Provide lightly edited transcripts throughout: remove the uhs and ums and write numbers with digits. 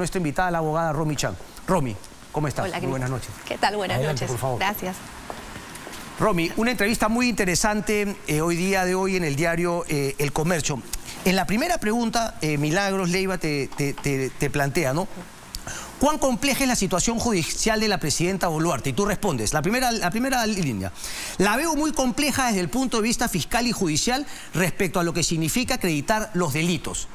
nuestra invitada, la abogada Romy Chan. Romy, ¿cómo estás? Hola, muy buenas noches. ¿Qué tal? Buenas Adelante, noches. por favor. Gracias. Romy, una entrevista muy interesante día de hoy en el diario El Comercio. En la primera pregunta, Milagros Leiva te plantea, ¿no? ¿Cuán compleja es la situación judicial de la presidenta Boluarte? Y tú respondes, la primera línea. La veo muy compleja desde el punto de vista fiscal y judicial respecto a lo que significa acreditar los delitos.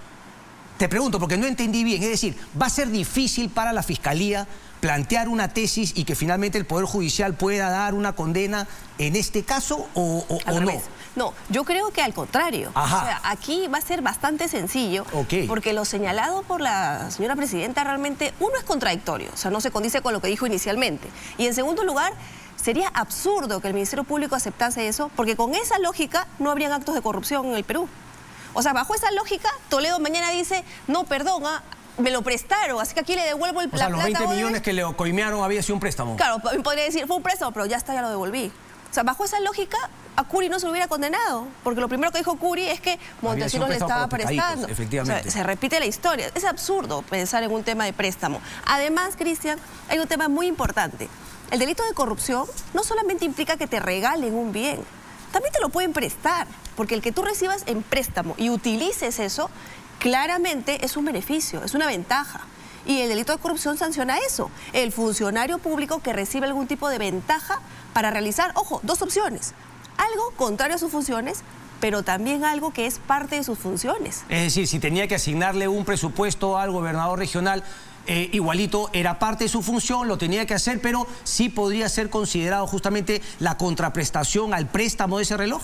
Te pregunto, porque no entendí bien, es decir, ¿va a ser difícil para la Fiscalía plantear una tesis y que finalmente el Poder Judicial pueda dar una condena en este caso o no? No, yo creo que al contrario. Ajá. O sea, aquí va a ser bastante sencillo, porque lo señalado por la señora presidenta realmente, uno, es contradictorio, o sea, no se condice con lo que dijo inicialmente. Y en segundo lugar, sería absurdo que el Ministerio Público aceptase eso, porque con esa lógica no habrían actos de corrupción en el Perú. O sea, bajo esa lógica, Toledo mañana dice, no, perdón, me lo prestaron, así que aquí le devuelvo la plata. Los 20 millones que le coimearon había sido un préstamo. Claro, podría decir, fue un préstamo, pero ya está, ya lo devolví. O sea, bajo esa lógica, a Curi no se lo hubiera condenado, porque lo primero que dijo Curi es que Montesinos le estaba prestando. Efectivamente. O sea, se repite la historia. Es absurdo pensar en un tema de préstamo. Además, Cristian, hay un tema muy importante. El delito de corrupción no solamente implica que te regalen un bien, también te lo pueden prestar, porque el que tú recibas en préstamo y utilices eso, claramente es un beneficio, es una ventaja. Y el delito de corrupción sanciona eso. El funcionario público que recibe algún tipo de ventaja para realizar, ojo, dos opciones. Algo contrario a sus funciones, pero también algo que es parte de sus funciones. Es decir, si tenía que asignarle un presupuesto al gobernador regional, igualito era parte de su función, lo tenía que hacer, pero sí podría ser considerado justamente la contraprestación al préstamo de ese reloj.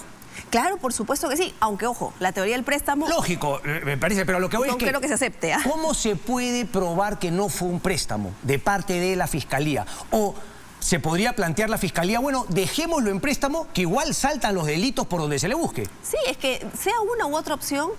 Claro, por supuesto que sí, aunque ojo, la teoría del préstamo... Lógico, me parece, pero lo que voy es que... No creo que se acepte. ¿Cómo se puede probar que no fue un préstamo de parte de la Fiscalía? O se podría plantear la Fiscalía, bueno, dejémoslo en préstamo, que igual saltan los delitos por donde se le busque. Sí, es que sea una u otra opción,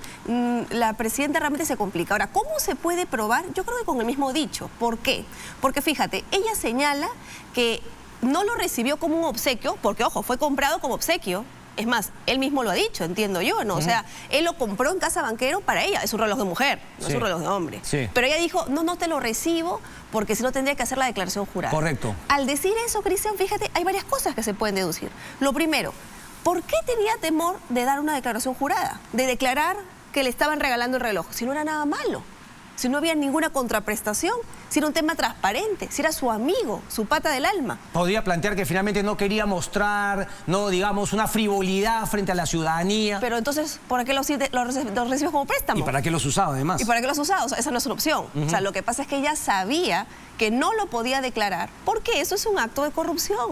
la presidenta realmente se complica. Ahora, ¿cómo se puede probar? Yo creo que con el mismo dicho. ¿Por qué? Porque fíjate, ella señala que no lo recibió como un obsequio, porque ojo, fue comprado como obsequio. Es más, él mismo lo ha dicho, entiendo yo, ¿no? O sea, él lo compró en Casa Banquero para ella. Es un reloj de mujer, no es un reloj de hombre. Sí. Pero ella dijo, no te lo recibo porque si no tendría que hacer la declaración jurada. Correcto. Al decir eso, Cristian, fíjate, hay varias cosas que se pueden deducir. Lo primero, ¿por qué tenía temor de dar una declaración jurada? De declarar que le estaban regalando el reloj, si no era nada malo. Si no había ninguna contraprestación, si era un tema transparente, si era su amigo, su pata del alma. Podría plantear que finalmente no quería mostrar, no digamos, una frivolidad frente a la ciudadanía. Pero entonces, ¿por qué los recibes como préstamo? ¿Y para qué los usaba además? ¿Y para qué los usaba? O sea, esa no es una opción. O sea, lo que pasa es que ella sabía que no lo podía declarar porque eso es un acto de corrupción.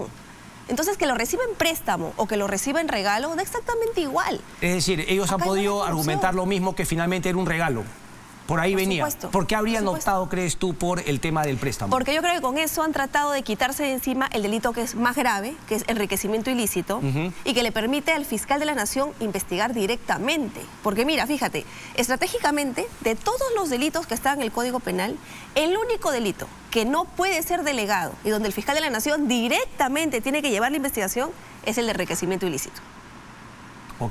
Entonces, que lo reciba en préstamo o que lo reciba en regalo, da exactamente igual. Es decir, ellos han podido argumentar lo mismo, que finalmente era un regalo. Por ahí venía. ¿Por qué habrían optado, crees tú, por el tema del préstamo? Porque yo creo que con eso han tratado de quitarse de encima el delito que es más grave, que es enriquecimiento ilícito, y que le permite al fiscal de la Nación investigar directamente. Porque mira, fíjate, estratégicamente, de todos los delitos que están en el Código Penal, el único delito que no puede ser delegado y donde el fiscal de la Nación directamente tiene que llevar la investigación es el de enriquecimiento ilícito.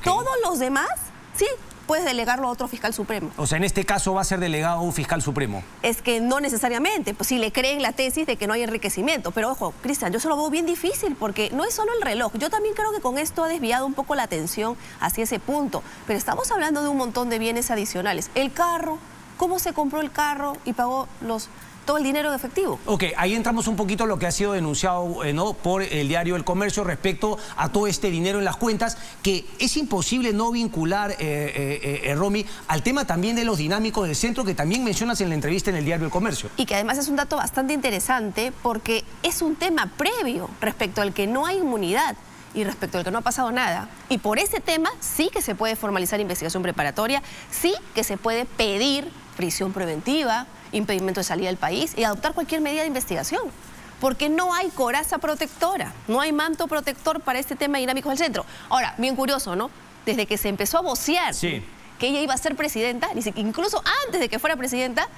Todos los demás, sí, puedes delegarlo a otro fiscal supremo. O sea, en este caso va a ser delegado a un fiscal supremo. Es que no necesariamente, pues si le creen la tesis de que no hay enriquecimiento. Pero ojo, Cristian, yo se lo veo bien difícil porque no es solo el reloj. Yo también creo que con esto ha desviado un poco la atención hacia ese punto. Pero estamos hablando de un montón de bienes adicionales. El carro, ¿cómo se compró el carro y pagó todo el dinero en efectivo? Ok, ahí entramos un poquito en lo que ha sido denunciado ¿no? por el diario El Comercio respecto a todo este dinero en las cuentas, que es imposible no vincular, Romy, al tema también de los dinámicos del centro, que también mencionas en la entrevista en el diario El Comercio. Y que además es un dato bastante interesante porque es un tema previo respecto al que no hay inmunidad y respecto al que no ha pasado nada. Y por ese tema sí que se puede formalizar investigación preparatoria, sí que se puede pedir prisión preventiva, impedimento de salida del país y adoptar cualquier medida de investigación. Porque no hay coraza protectora, no hay manto protector para este tema dinámico del centro. Ahora, bien curioso, ¿no? Desde que se empezó a vocear que ella iba a ser presidenta, incluso antes de que fuera presidenta,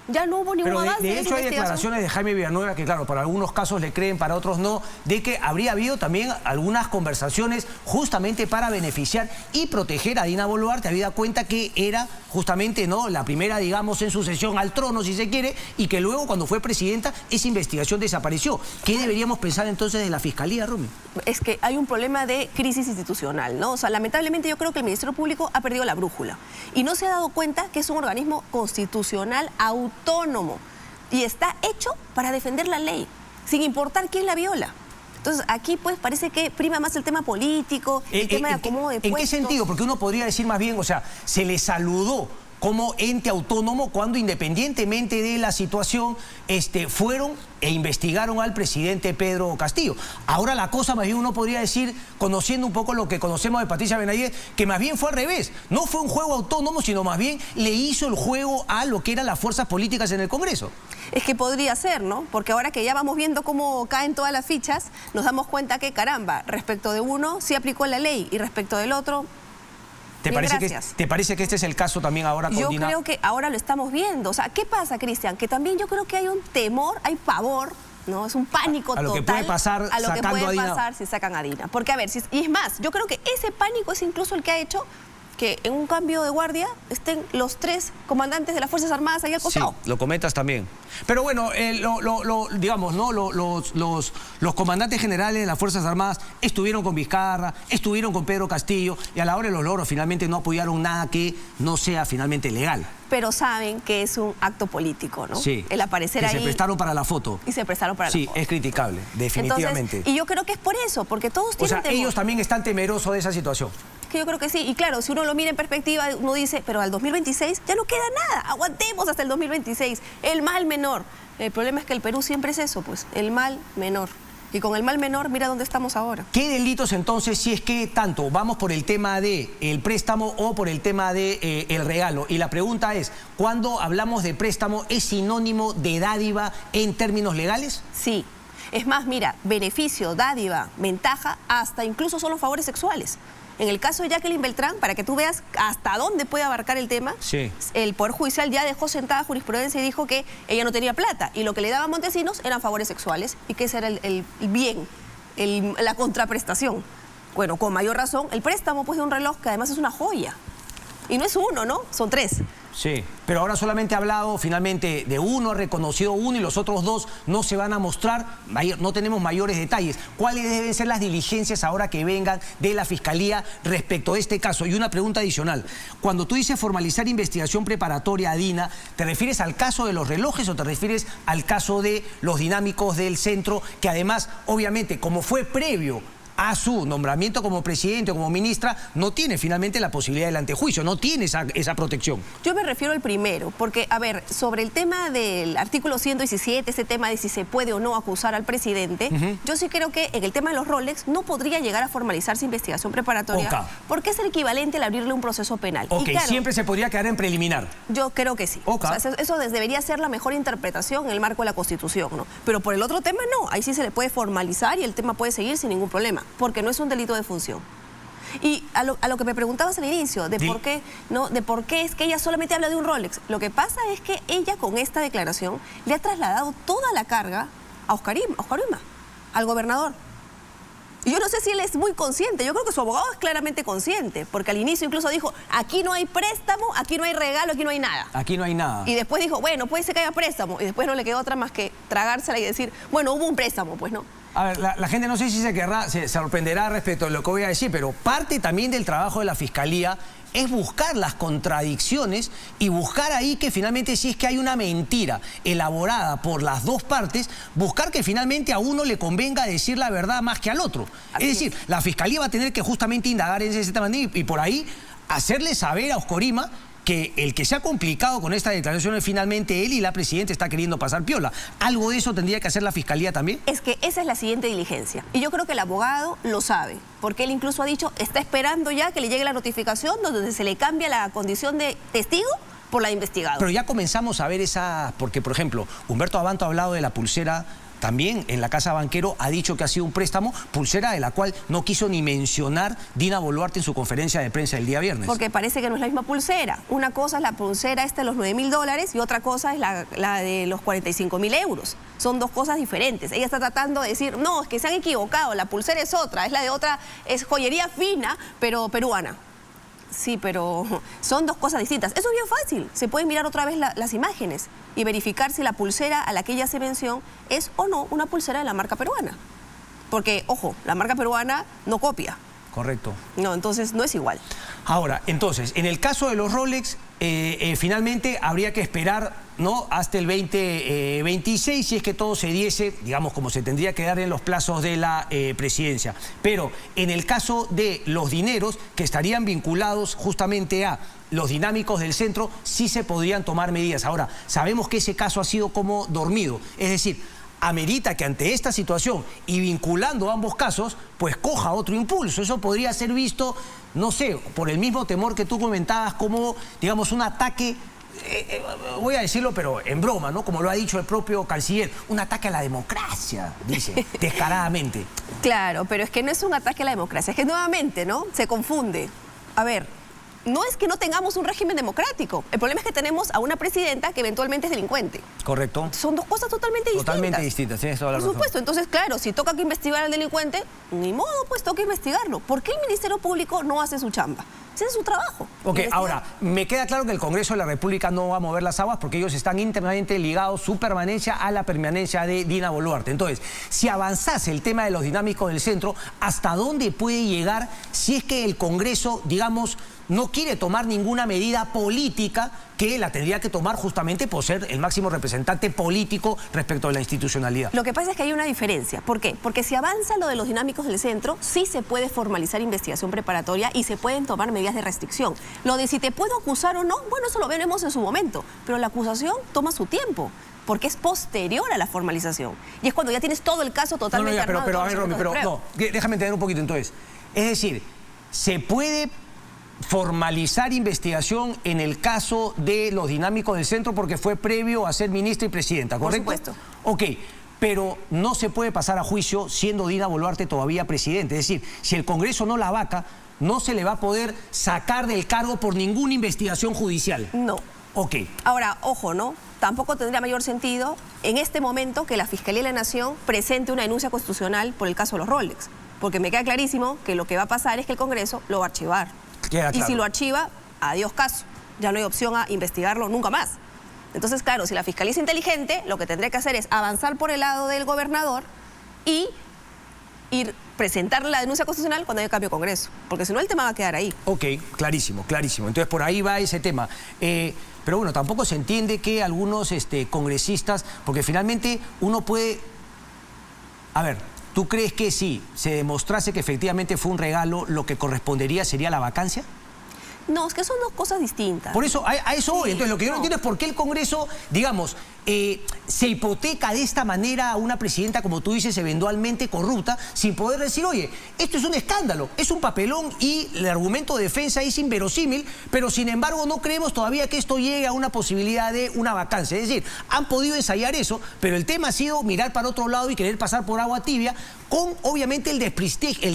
Ya no hubo ningún Pero avance. de hecho hay declaraciones de Jaime Villanueva que, claro, para algunos casos le creen, para otros no, de que habría habido también algunas conversaciones justamente para beneficiar y proteger a Dina Boluarte, habida cuenta que era justamente, ¿no?, la primera, digamos, en sucesión al trono, si se quiere, y que luego, cuando fue presidenta, esa investigación desapareció. ¿Qué deberíamos pensar entonces de la Fiscalía, Romy? Es que hay un problema de crisis institucional, ¿no? O sea, lamentablemente yo creo que el Ministerio Público ha perdido la brújula y no se ha dado cuenta que es un organismo constitucional autónomo y está hecho para defender la ley, sin importar quién la viola. Entonces, aquí pues parece que prima más el tema político, el tema de acomodo de puestos. ¿En qué sentido? Porque uno podría decir más bien, o sea, se le saludó como ente autónomo cuando, independientemente de la situación, fueron e investigaron al presidente Pedro Castillo. Ahora la cosa, más bien uno podría decir, conociendo un poco lo que conocemos de Patricia Benavides, que más bien fue al revés. No fue un juego autónomo, sino más bien le hizo el juego a lo que eran las fuerzas políticas en el Congreso. Es que podría ser, ¿no? Porque ahora que ya vamos viendo cómo caen todas las fichas, nos damos cuenta que, caramba, respecto de uno sí aplicó la ley y respecto del otro... ¿Te parece que este es el caso también ahora con Dina? Yo creo que ahora lo estamos viendo. O sea, ¿qué pasa, Cristian? Que también yo creo que hay un temor, hay pavor, ¿no? Es un pánico total. A lo que puede pasar a lo que sacando puede a Dina. pasar si sacan a Dina. Porque, a ver, y es más, yo creo que ese pánico es incluso el que ha hecho que en un cambio de guardia estén los 3 comandantes de las Fuerzas Armadas ahí al costado. Sí, lo comentas también. Pero bueno, digamos, ¿no? Los comandantes generales de las Fuerzas Armadas estuvieron con Vizcarra, estuvieron con Pedro Castillo y a la hora de los logros finalmente no apoyaron nada que no sea finalmente legal. Pero saben que es un acto político, ¿no? Sí. El aparecer que ahí. se prestaron para la foto. Y se prestaron para la foto. Sí, es criticable, definitivamente. Entonces, y yo creo que es por eso, porque todos tienen temor. Ellos también están temerosos de esa situación. Que yo creo que sí, y claro, si uno lo mira en perspectiva, uno dice, pero al 2026 ya no queda nada, aguantemos hasta el 2026, el mal menor. El problema es que el Perú siempre es eso, pues, el mal menor. Y con el mal menor, mira dónde estamos ahora. ¿Qué delitos entonces, si es que tanto vamos por el tema del préstamo o por el tema del regalo? Y la pregunta es, ¿cuando hablamos de préstamo es sinónimo de dádiva en términos legales? Sí. Es más, mira, beneficio, dádiva, ventaja, hasta incluso son los favores sexuales. En el caso de Jacqueline Beltrán, para que tú veas hasta dónde puede abarcar el tema, sí, el Poder Judicial ya dejó sentada jurisprudencia y dijo que ella no tenía plata y lo que le daba a Montesinos eran favores sexuales y que ese era el bien, la contraprestación. Bueno, con mayor razón, el préstamo pues, de un reloj que además es una joya. Y no es uno, ¿no? Son 3. Sí, pero ahora solamente ha hablado finalmente de uno, ha reconocido uno y los otros 2 no se van a mostrar, no tenemos mayores detalles. ¿Cuáles deben ser las diligencias ahora que vengan de la Fiscalía respecto a este caso? Y una pregunta adicional, cuando tú dices formalizar investigación preparatoria a Dina, ¿te refieres al caso de los relojes o te refieres al caso de los dinámicos del centro, que además, obviamente, como fue previo a su nombramiento como presidente o como ministra, no tiene finalmente la posibilidad del antejuicio, no tiene esa protección? Yo me refiero al primero, porque, a ver, sobre el tema del artículo 117, ese tema de si se puede o no acusar al presidente, yo sí creo que en el tema de los Rolex no podría llegar a formalizarse investigación preparatoria, porque es el equivalente al abrirle un proceso penal. Ok, y claro, siempre se podría quedar en preliminar. Yo creo que sí. O sea, eso debería ser la mejor interpretación en el marco de la Constitución, ¿no? Pero por el otro tema no, ahí sí se le puede formalizar y el tema puede seguir sin ningún problema, porque no es un delito de función. Y a lo que me preguntabas al inicio, de por qué, ¿no? De por qué es que ella solamente habla de un Rolex. Lo que pasa es que ella con esta declaración le ha trasladado toda la carga a Oscar Ima, al gobernador. Y yo no sé si él es muy consciente, yo creo que su abogado es claramente consciente, porque al inicio incluso dijo, aquí no hay préstamo, aquí no hay regalo, aquí no hay nada. Aquí no hay nada. Y después dijo, bueno, puede ser que haya préstamo. Y después no le quedó otra más que tragársela y decir, bueno, hubo un préstamo, pues no. A ver, la gente no sé si se sorprenderá respecto a lo que voy a decir, pero parte también del trabajo de la Fiscalía es buscar las contradicciones y buscar ahí que finalmente, si es que hay una mentira elaborada por las 2 partes, buscar que finalmente a uno le convenga decir la verdad más que al otro. Es decir, la Fiscalía va a tener que justamente indagar en ese tema y por ahí hacerle saber a Oscar Ima que el que se ha complicado con esta declaración es finalmente él y la presidenta está queriendo pasar piola. ¿Algo de eso tendría que hacer la Fiscalía también? Es que esa es la siguiente diligencia. Y yo creo que el abogado lo sabe, porque él incluso ha dicho, está esperando ya que le llegue la notificación donde se le cambia la condición de testigo por la investigada. Pero ya comenzamos a ver esa... Porque, por ejemplo, Humberto Abanto ha hablado de la pulsera... También en la Casa Banquero ha dicho que ha sido un préstamo, pulsera de la cual no quiso ni mencionar Dina Boluarte en su conferencia de prensa el día viernes. Porque parece que no es la misma pulsera. Una cosa es la pulsera esta de los $9.000 y otra cosa es la de los 45.000 euros. Son dos cosas diferentes. Ella está tratando de decir, no, es que se han equivocado, la pulsera es otra, es la de otra, es joyería fina, pero peruana. Sí, pero son dos cosas distintas. Eso es bien fácil. Se pueden mirar otra vez las imágenes y verificar si la pulsera a la que ella hace mención es o no una pulsera de la marca peruana. Porque, ojo, la marca peruana no copia. Correcto. No, entonces no es igual. Ahora, entonces, en el caso de los Rolex, finalmente habría que esperar, ¿no?, hasta el 2026 si es que todo se diese, digamos, como se tendría que dar en los plazos de la presidencia. Pero en el caso de los dineros que estarían vinculados justamente a los dinámicos del centro, sí se podrían tomar medidas. Ahora, sabemos que ese caso ha sido como dormido, es decir, amerita que ante esta situación y vinculando ambos casos, pues coja otro impulso. Eso podría ser visto, no sé, por el mismo temor que tú comentabas, como, digamos, un ataque, voy a decirlo, pero en broma, ¿no? Como lo ha dicho el propio canciller, un ataque a la democracia, dice, descaradamente. Claro, pero es que no es un ataque a la democracia, es que nuevamente, ¿no?, se confunde. A ver, no es que no tengamos un régimen democrático. El problema es que tenemos a una presidenta que eventualmente es delincuente. Correcto. Son dos cosas totalmente distintas. Totalmente distintas, tienes toda la razón. Por supuesto. Entonces, claro, si toca que investigar al delincuente, ni modo, pues toca investigarlo. ¿Por qué el Ministerio Público no hace su chamba? Ese es su trabajo. Ok, ahora, me queda claro que el Congreso de la República no va a mover las aguas porque ellos están íntimamente ligados, su permanencia, a la permanencia de Dina Boluarte. Entonces, si avanzase el tema de los dinámicos del centro, ¿hasta dónde puede llegar si es que el Congreso, digamos, no quiere tomar ninguna medida política que la tendría que tomar justamente por ser el máximo representante político respecto a la institucionalidad? Lo que pasa es que hay una diferencia. ¿Por qué? Porque si avanza lo de los dinámicos del centro, sí se puede formalizar investigación preparatoria y se pueden tomar medidas de restricción. Lo de si te puedo acusar o no, bueno, eso lo veremos en su momento. Pero la acusación toma su tiempo, porque es posterior a la formalización. Y es cuando ya tienes todo el caso totalmente armado. Pero a ver, Romy, déjame entender un poquito entonces. Es decir, ¿se puede formalizar investigación en el caso de los dinámicos del centro porque fue previo a ser ministra y presidenta, correcto? Por supuesto. Ok, pero no se puede pasar a juicio siendo Dina Boluarte todavía presidente. Es decir, si el Congreso no la vaca, no se le va a poder sacar del cargo por ninguna investigación judicial. No. Ok. Ahora, ojo, ¿no? Tampoco tendría mayor sentido en este momento que la Fiscalía de la Nación presente una denuncia constitucional por el caso de los Rolex. Porque me queda clarísimo que lo que va a pasar es que el Congreso lo va a archivar. Queda claro. Y si lo archiva, adiós caso. Ya no hay opción a investigarlo nunca más. Entonces, claro, si la Fiscalía es inteligente, lo que tendría que hacer es avanzar por el lado del gobernador y presentarle la denuncia constitucional cuando haya cambio de Congreso. Porque si no, el tema va a quedar ahí. Ok, clarísimo, clarísimo. Entonces, por ahí va ese tema. Pero bueno, tampoco se entiende que algunos congresistas, porque finalmente uno puede... A ver, ¿tú crees que si se demostrase que efectivamente fue un regalo, lo que correspondería sería la vacancia? No, es que son dos cosas distintas. Por eso, a eso voy. Sí, Entonces, lo que yo no entiendo es por qué el Congreso, digamos, se hipoteca de esta manera a una presidenta, como tú dices, eventualmente corrupta, sin poder decir, oye, esto es un escándalo, es un papelón y el argumento de defensa es inverosímil, pero sin embargo no creemos todavía que esto llegue a una posibilidad de una vacancia. Es decir, han podido ensayar eso, pero el tema ha sido mirar para otro lado y querer pasar por agua tibia, con obviamente el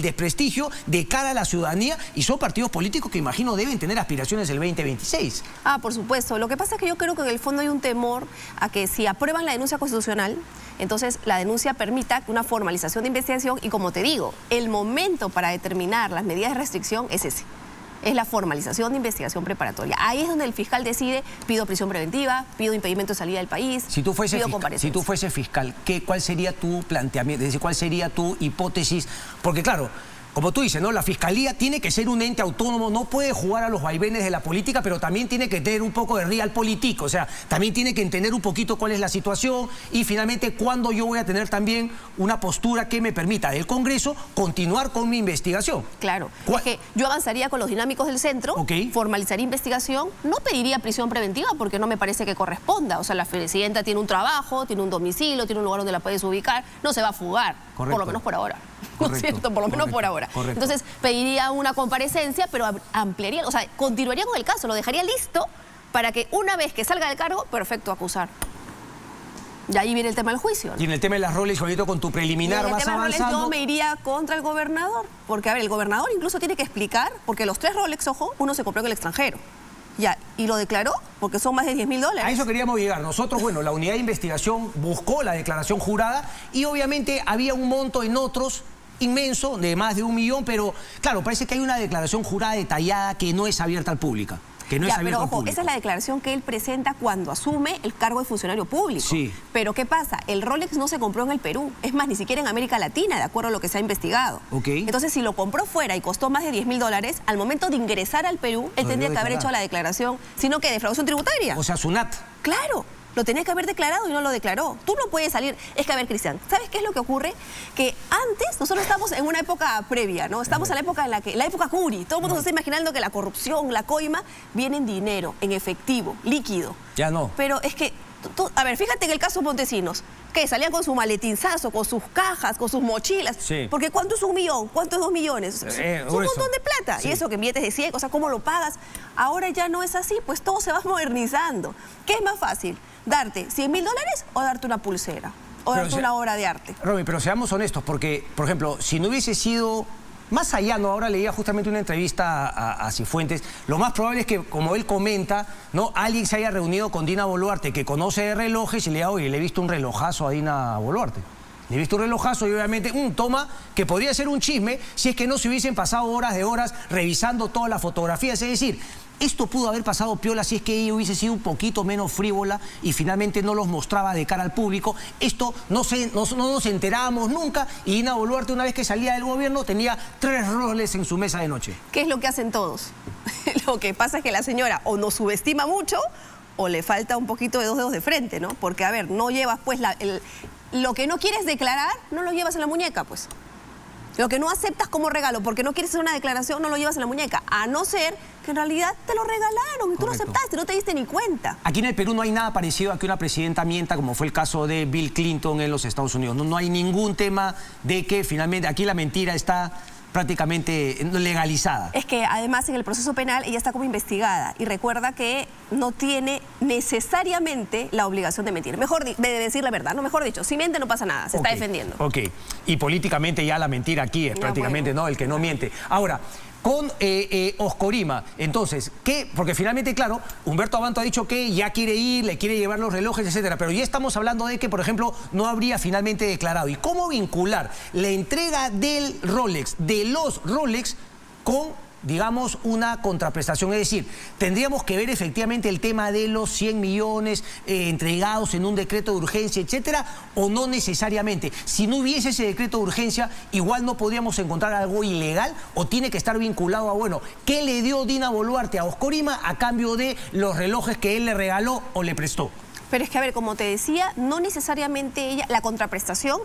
desprestigio de cara a la ciudadanía, y son partidos políticos que imagino deben tener aspiraciones el 2026. Ah, por supuesto. Lo que pasa es que yo creo que en el fondo hay un temor a que si aprueban la denuncia constitucional, entonces la denuncia permita una formalización de investigación y, como te digo, el momento para determinar las medidas de restricción es ese. Es la formalización de investigación preparatoria. Ahí es donde el fiscal decide, pido prisión preventiva, pido impedimento de salida del país, pido comparecencia. Si tú fueses fiscal, ¿cuál sería tu planteamiento? Es decir, ¿cuál sería tu hipótesis? Porque claro, como tú dices, ¿no? La Fiscalía tiene que ser un ente autónomo, no puede jugar a los vaivenes de la política, pero también tiene que tener un poco de realpolitik, o sea, también tiene que entender un poquito cuál es la situación y finalmente cuándo yo voy a tener también una postura que me permita del Congreso continuar con mi investigación. Claro, es que yo avanzaría con los dinámicos del centro, formalizaría investigación, no pediría prisión preventiva porque no me parece que corresponda, o sea, la presidenta tiene un trabajo, tiene un domicilio, tiene un lugar donde la puedes ubicar, no se va a fugar, por lo menos por ahora. ¿No es cierto? Por lo menos por ahora. Entonces, pediría una comparecencia, pero ampliaría, o sea, continuaría con el caso, lo dejaría listo para que una vez que salga del cargo, perfecto, acusar. Y ahí viene el tema del juicio, ¿no? Y en el tema de las Rolex, Juanito, con tu preliminar vas avanzando. Yo me iría contra el gobernador, porque a ver, el gobernador incluso tiene que explicar, porque los 3 Rolex, ojo, uno se compró en el extranjero. Ya, y lo declaró porque son más de $10.000. A eso queríamos llegar. Nosotros, bueno, la unidad de investigación buscó la declaración jurada y obviamente había un monto en otros inmenso de más de 1 millón, pero claro, parece que hay una declaración jurada detallada que no es abierta al público. Pero ojo, esa es la declaración que él presenta cuando asume el cargo de funcionario público. Sí. Pero ¿qué pasa? El Rolex no se compró en el Perú, es más, ni siquiera en América Latina, de acuerdo a lo que se ha investigado. Okay. Entonces, si lo compró fuera y costó más de $10.000, al momento de ingresar al Perú, él tendría que haber hecho la declaración, sino que defraudación tributaria. O sea, SUNAT. Claro. Lo tenía que haber declarado y no lo declaró. Tú no puedes salir. Es que, a ver, Cristian, ¿sabes qué es lo que ocurre? Que antes nosotros estamos en una época previa, ¿no? Estamos en la época en la época Curi. Todo el mundo se está imaginando que la corrupción, la coima, viene en dinero, en efectivo, líquido. Ya no. Pero es que, a ver, fíjate en el caso Montesinos, que salían con su maletinzazo, con sus cajas, con sus mochilas. Sí. Porque ¿cuánto es 1 millón? ¿Cuánto es 2 millones? Es un montón de plata. Sí. Y eso que inviertes de 100, o sea, ¿cómo lo pagas? Ahora ya no es así, pues todo se va modernizando. ¿Qué es más fácil? ¿Darte $100.000 o darte una pulsera? O darte una obra de arte. Romy, pero seamos honestos, porque, por ejemplo, si no hubiese sido... Más allá, ¿no? Ahora leía justamente una entrevista a Cifuentes. Lo más probable es que, como él comenta, ¿no? Alguien se haya reunido con Dina Boluarte, que conoce de relojes, y le diga, oye, le he visto un relojazo a Dina Boluarte. Le he visto un relojazo y obviamente toma, que podría ser un chisme si es que no se hubiesen pasado horas de horas revisando todas las fotografías. Es decir, esto pudo haber pasado piola si es que ella hubiese sido un poquito menos frívola y finalmente no los mostraba de cara al público. Esto no nos enterábamos nunca y Dina Boluarte, una vez que salía del gobierno, tenía 3 Rolex en su mesa de noche. ¿Qué es lo que hacen todos? Lo que pasa es que la señora o nos subestima mucho o le falta un poquito de 2 dedos de frente, ¿no? Porque, a ver, no llevas pues lo que no quieres declarar, no lo llevas en la muñeca, pues. Lo que no aceptas como regalo porque no quieres hacer una declaración, no lo llevas en la muñeca. A no ser que en realidad te lo regalaron y tú lo aceptaste, no te diste ni cuenta. Aquí en el Perú no hay nada parecido a que una presidenta mienta, como fue el caso de Bill Clinton en los Estados Unidos. No hay ningún tema de que finalmente aquí la mentira está prácticamente legalizada. Es que además en el proceso penal ella está como investigada y recuerda que no tiene necesariamente la obligación de mentir. De decir la verdad, no, mejor dicho, si miente no pasa nada, se está defendiendo. Ok, y políticamente ya la mentira aquí es prácticamente, ¿no? El que no miente. Ahora, con Oscorima, entonces, ¿qué? Porque finalmente, claro, Humberto Abanto ha dicho que ya quiere ir, le quiere llevar los relojes, etcétera, pero ya estamos hablando de que, por ejemplo, no habría finalmente declarado. ¿Y cómo vincular la entrega del Rolex, de los Rolex, con, digamos, una contraprestación? Es decir, tendríamos que ver efectivamente el tema de los 100 millones entregados en un decreto de urgencia, etcétera, o no necesariamente. Si no hubiese ese decreto de urgencia, igual no podríamos encontrar algo ilegal, o tiene que estar vinculado a, bueno, ¿qué le dio Dina Boluarte a Oscorima a cambio de los relojes que él le regaló o le prestó? Pero es que, a ver, como te decía, no necesariamente ella, la contraprestación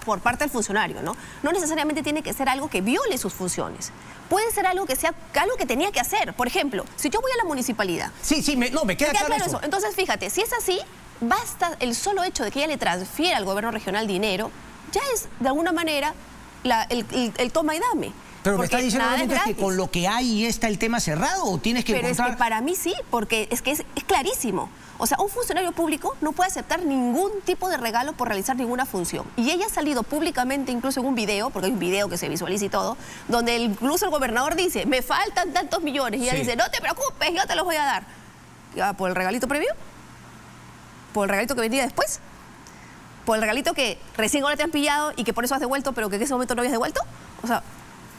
por parte del funcionario, ¿no? No necesariamente tiene que ser algo que viole sus funciones. Puede ser algo que sea algo que tenía que hacer. Por ejemplo, si yo voy a la municipalidad... Sí, me queda claro eso. Entonces, fíjate, si es así, basta el solo hecho de que ella le transfiera al gobierno regional dinero, ya es, de alguna manera, el toma y dame. Pero me está diciendo que con lo que hay está el tema cerrado, ¿o tienes que encontrar...? Pero es que para mí sí, porque es que es clarísimo. O sea, un funcionario público no puede aceptar ningún tipo de regalo por realizar ninguna función. Y ella ha salido públicamente, incluso en un video, porque hay un video que se visualiza y todo, donde incluso el gobernador dice, me faltan tantos millones. Y ella dice, no te preocupes, yo te los voy a dar. ¿Ya, por el regalito previo? ¿Por el regalito que vendría después? ¿Por el regalito que recién ahora te han pillado y que por eso has devuelto, pero que en ese momento no habías devuelto? O sea...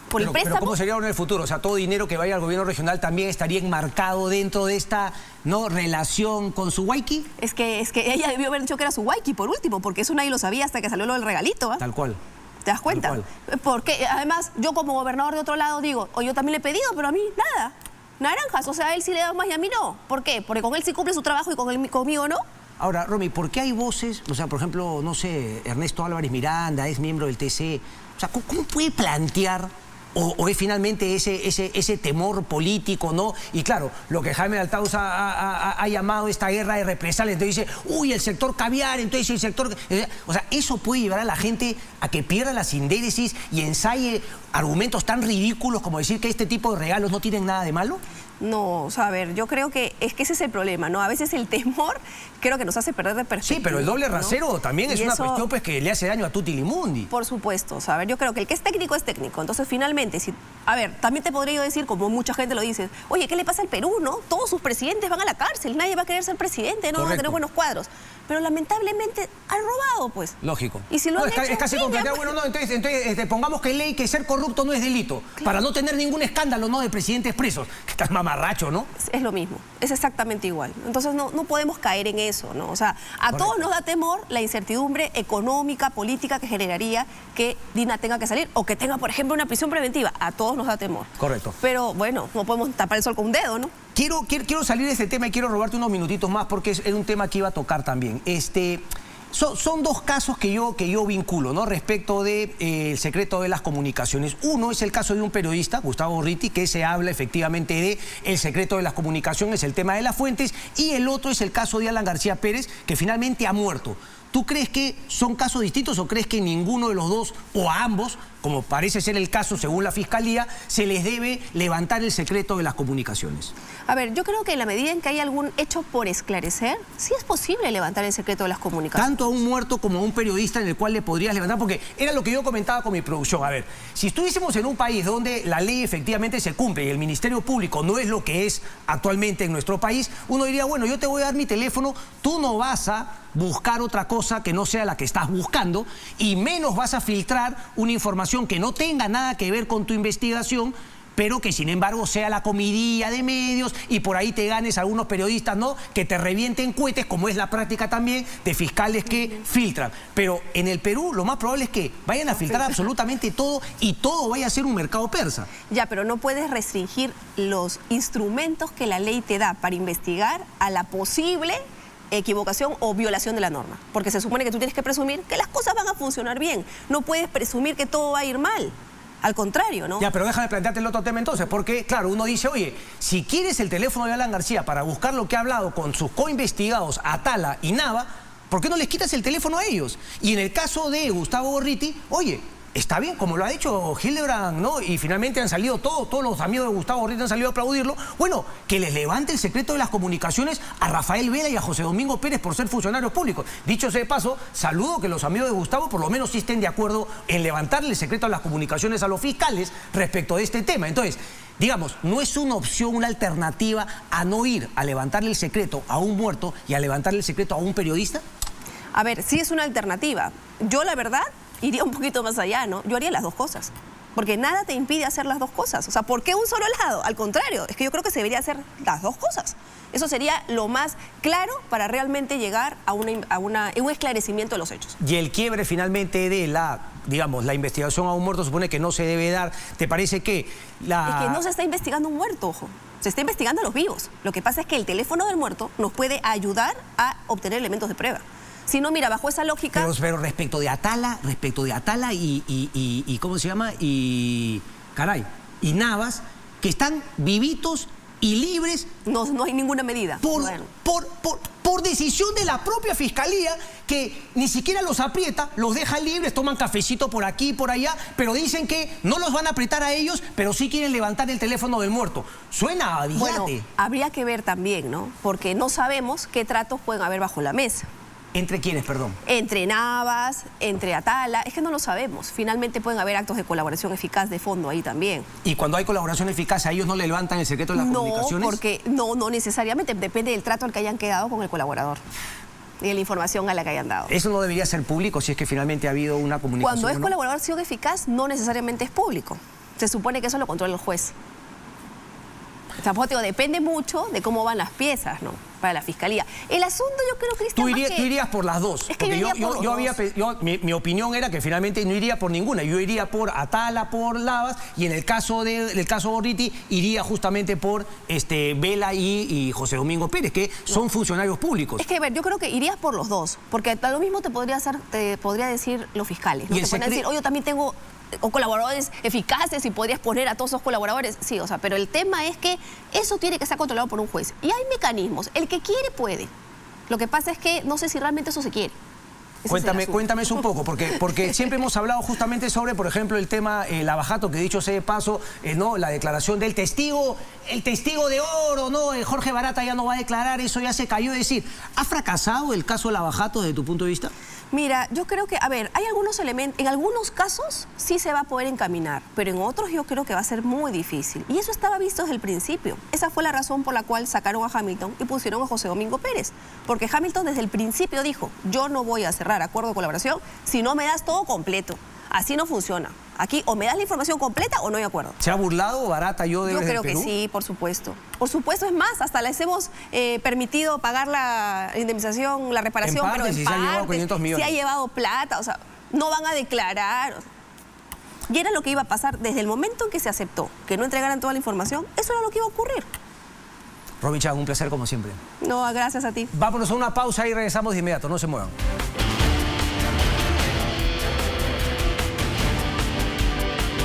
Pero ¿cómo sería ahora en el futuro? O sea, todo dinero que vaya al gobierno regional también estaría enmarcado dentro de esta, ¿no?, relación con su Waiki. Es que ella debió haber dicho que era su Waiki por último, porque eso nadie lo sabía hasta que salió lo del regalito, ¿eh? Tal cual. ¿Te das cuenta? Tal cual. Porque además yo como gobernador de otro lado digo, o yo también le he pedido, pero a mí nada. Naranjas, o sea, a él sí le da más y a mí no. ¿Por qué? Porque con él sí cumple su trabajo y conmigo no. Ahora, Romy, ¿por qué hay voces? O sea, por ejemplo, no sé, Ernesto Álvarez Miranda es miembro del TC. O sea, ¿cómo puede plantear... O es finalmente ese temor político, ¿no? Y claro, lo que Jaime Althaus ha llamado esta guerra de represalias, entonces dice, uy, el sector caviar, entonces el sector... O sea, eso puede llevar a la gente a que pierda la sindéresis y ensaye argumentos tan ridículos como decir que este tipo de regalos no tienen nada de malo. No, o sea, a ver, yo creo que ese es el problema, ¿no? A veces el temor creo que nos hace perder de perspectiva. Sí, pero el doble rasero, ¿no? También es una cuestión pues, que le hace daño a tutti li mundi. Por supuesto, o sea, a ver, yo creo que el que es técnico es técnico. Entonces, finalmente, a ver, también te podría yo decir, como mucha gente lo dice, oye, ¿qué le pasa al Perú, no? Todos sus presidentes van a la cárcel, nadie va a querer ser presidente, no van a tener buenos cuadros. Pero lamentablemente han robado, pues. Lógico. Y si lo han hecho, es casi complicado. Bueno, no, entonces pongamos que ley que ser corrupto no es delito, claro, para no tener ningún escándalo, ¿no? De presidentes presos. Que estás mamarracho, ¿no? Es lo mismo, es exactamente igual. Entonces no podemos caer en eso, ¿no? O sea, a todos nos da temor la incertidumbre económica, política que generaría que Dina tenga que salir o que tenga, por ejemplo, una prisión preventiva. A todos nos da temor. Correcto. Pero bueno, no podemos tapar el sol con un dedo, ¿no? Quiero salir de este tema y quiero robarte unos minutitos más porque es un tema que iba a tocar también. Son dos casos que yo vinculo, ¿no? Respecto del secreto de las comunicaciones. Uno es el caso de un periodista, Gustavo Gorriti, que se habla efectivamente de el secreto de las comunicaciones, el tema de las fuentes, y el otro es el caso de Alan García Pérez, que finalmente ha muerto. ¿Tú crees que son casos distintos o crees que ninguno de los dos o a ambos, como parece ser el caso según la Fiscalía, se les debe levantar el secreto de las comunicaciones? A ver, yo creo que en la medida en que hay algún hecho por esclarecer, sí es posible levantar el secreto de las comunicaciones. Tanto a un muerto como a un periodista en el cual le podrías levantar, porque era lo que yo comentaba con mi producción. A ver, si estuviésemos en un país donde la ley efectivamente se cumple y el Ministerio Público no es lo que es actualmente en nuestro país, uno diría, bueno, yo te voy a dar mi teléfono, tú no vas a buscar otra cosa que no sea la que estás buscando y menos vas a filtrar una información que no tenga nada que ver con tu investigación, pero que sin embargo sea la comidilla de medios y por ahí te ganes a algunos periodistas, ¿no? Que te revienten cohetes, como es la práctica también de fiscales que filtran. Pero en el Perú lo más probable es que vayan a filtrar absolutamente todo y todo vaya a ser un mercado persa. Ya, pero no puedes restringir los instrumentos que la ley te da para investigar a la posible equivocación o violación de la norma. Porque se supone que tú tienes que presumir que las cosas van a funcionar bien. No puedes presumir que todo va a ir mal. Al contrario, ¿no? Ya, pero déjame plantearte el otro tema entonces, porque, claro, uno dice, oye, si quieres el teléfono de Alan García para buscar lo que ha hablado con sus coinvestigados Atala y Nava, ¿por qué no les quitas el teléfono a ellos? Y en el caso de Gustavo Gorriti, oye, está bien, como lo ha dicho Hildebrand, ¿no? Y finalmente han salido todos los amigos de Gustavo Gorriti han salido a aplaudirlo. Bueno, que les levante el secreto de las comunicaciones a Rafael Vela y a José Domingo Pérez por ser funcionarios públicos. Dicho sea de paso, saludo que los amigos de Gustavo por lo menos sí estén de acuerdo en levantarle el secreto de las comunicaciones a los fiscales respecto de este tema. Entonces, digamos, no es una opción, una alternativa a no ir a levantarle el secreto a un muerto y a levantarle el secreto a un periodista. A ver, sí es una alternativa. Yo, la verdad, iría un poquito más allá, ¿no? Yo haría las dos cosas. Porque nada te impide hacer las dos cosas. O sea, ¿por qué un solo lado? Al contrario, es que yo creo que se debería hacer las dos cosas. Eso sería lo más claro para realmente llegar a un esclarecimiento de los hechos. Y el quiebre finalmente de la investigación a un muerto supone que no se debe dar. ¿Te parece que Es que no se está investigando un muerto, ojo. Se está investigando a los vivos. Lo que pasa es que el teléfono del muerto nos puede ayudar a obtener elementos de prueba. Si no, mira, bajo esa lógica... Pero respecto de Atala y ¿cómo se llama? Y Navas, que están vivitos y libres... No hay ninguna medida. Por decisión de la propia Fiscalía, que ni siquiera los aprieta, los deja libres, toman cafecito por aquí y por allá, pero dicen que no los van a apretar a ellos, pero sí quieren levantar el teléfono del muerto. Suena a dislate. Bueno, habría que ver también, ¿no? Porque no sabemos qué tratos pueden haber bajo la mesa. ¿Entre quiénes, perdón? Entre Navas, entre Atala, es que no lo sabemos. Finalmente pueden haber actos de colaboración eficaz de fondo ahí también. ¿Y cuando hay colaboración eficaz, a ellos no le levantan el secreto de las comunicaciones? Porque no necesariamente, depende del trato al que hayan quedado con el colaborador y de la información a la que hayan dado. Eso no debería ser público si es que finalmente ha habido una comunicación. Cuando es colaboración eficaz, no necesariamente es público. Se supone que eso lo controla el juez. Tampoco digo, depende mucho de cómo van las piezas, ¿no? Para la Fiscalía. El asunto, yo creo, Cristian, tú irías por las dos. Es que mi opinión era que finalmente no iría por ninguna. Yo iría por Atala, por Navas, y en el caso Gorriti iría justamente por Vela y José Domingo Pérez, que son funcionarios públicos. Es que, a ver, yo creo que irías por los dos, porque a lo mismo te podría decir los fiscales, ¿no? Te pueden decir, oye, yo también tengo colaboradores eficaces y podrías poner a todos esos colaboradores. Sí, o sea, pero el tema es que eso tiene que estar controlado por un juez. Y hay mecanismos. El que quiere puede. Lo que pasa es que no sé si realmente eso se quiere. Cuéntame eso un poco, porque siempre hemos hablado justamente sobre, por ejemplo, el tema Lavajato, que dicho sea de paso, ¿no? La declaración del testigo, el testigo de oro, ¿no? Jorge Barata ya no va a declarar, eso ya se cayó. Es decir, ¿ha fracasado el caso Lavajato desde tu punto de vista? Mira, yo creo que, a ver, hay algunos elementos, en algunos casos sí se va a poder encaminar, pero en otros yo creo que va a ser muy difícil. Y eso estaba visto desde el principio. Esa fue la razón por la cual sacaron a Hamilton y pusieron a José Domingo Pérez. Porque Hamilton desde el principio dijo, yo no voy a cerrar acuerdo de colaboración si no me das todo completo. Así no funciona. Aquí o me das la información completa o no hay acuerdo. ¿Se ha burlado Barata Yo creo que sí, por supuesto. Por supuesto, es más, hasta les hemos permitido pagar la indemnización, la reparación, pero en parte, se ha llevado 500 millones. Se ha llevado plata, o sea, no van a declarar. Y era lo que iba a pasar desde el momento en que se aceptó que no entregaran toda la información, eso era lo que iba a ocurrir. Romy Chan, un placer como siempre. No, gracias a ti. Vámonos a una pausa y regresamos de inmediato, no se muevan.